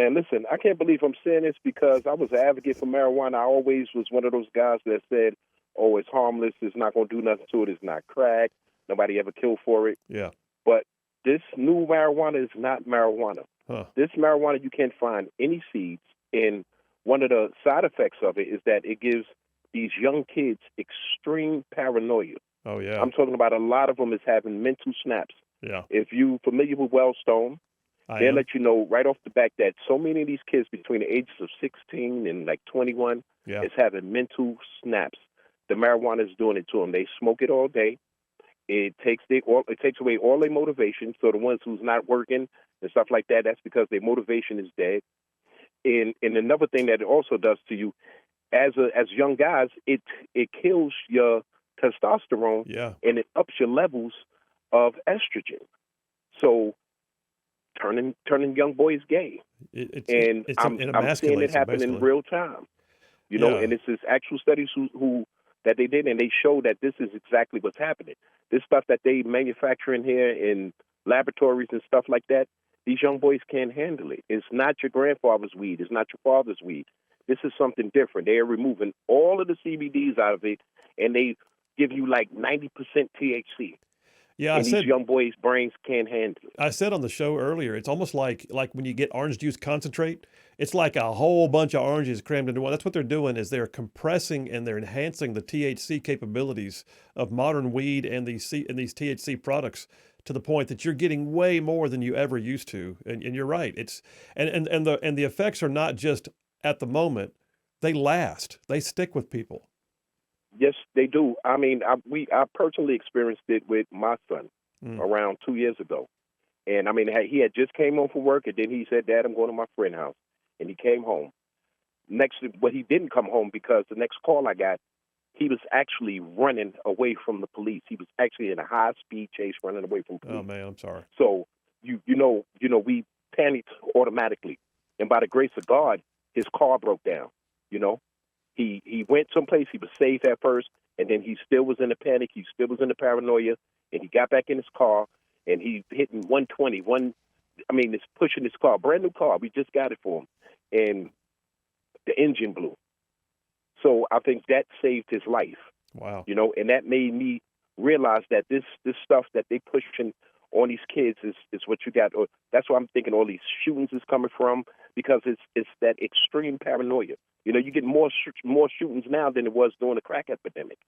Man, listen, I can't believe I'm saying this because I was an advocate for marijuana. I always was one of those guys that said, oh, it's harmless. It's not going to do nothing to it. It's not crack. Nobody ever killed for it. Yeah. But this new marijuana is not marijuana. Huh. This marijuana, you can't find any seeds. And one of the side effects of it is that it gives these young kids extreme paranoia. Oh, yeah. I'm talking about a lot of them is having mental snaps. Yeah. If you're familiar with Wellstone, they'll let you know right off the back that so many of these kids between the ages of 16 and like 21 is having mental snaps. The marijuana is doing it to them. They smoke it all day. It takes away all their motivation. So the ones who's not working and stuff like that, that's because their motivation is dead. And another thing that it also does to you, as young guys, it kills your testosterone and it ups your levels of estrogen. So turning young boys gay. I'm seeing it happen in real time. You know, and it's actual studies who that they did, and they show that this is exactly what's happening. This stuff that they manufacture in here in laboratories and stuff like that, these young boys can't handle it. It's not your grandfather's weed. It's not your father's weed. This is something different. They are removing all of the CBDs out of it, and they give you like 90% THC. Yeah, and these young boys' brains can't handle it. I said on the show earlier, it's almost like when you get orange juice concentrate. It's like a whole bunch of oranges crammed into one. That's what they're doing, is they're compressing and they're enhancing the THC capabilities of modern weed and these THC products to the point that you're getting way more than you ever used to. And you're right. It's and the effects are not just at the moment. They last. They stick with people. Yes, they do. I mean, I personally experienced it with my son around 2 years ago. And I mean, he had just came home from work, and then he said, "Dad, I'm going to my friend's house." And he came home. But he didn't come home because the next call I got, he was actually running away from the police. He was actually in a high-speed chase running away from police. Oh, man, I'm sorry. So, you know, we panicked automatically. And by the grace of God, his car broke down, you know. He went someplace, he was safe at first, and then he still was in the panic, he still was in the paranoia, and he got back in his car, and he hitting 120, it's pushing his car, brand new car, we just got it for him, and the engine blew. So I think that saved his life. Wow. You know, and that made me realize that this stuff that they pushing on these kids is what you got. Or that's why I'm thinking all these shootings is coming from, because it's that extreme paranoia. You know, you get more shootings now than it was during the crack epidemic.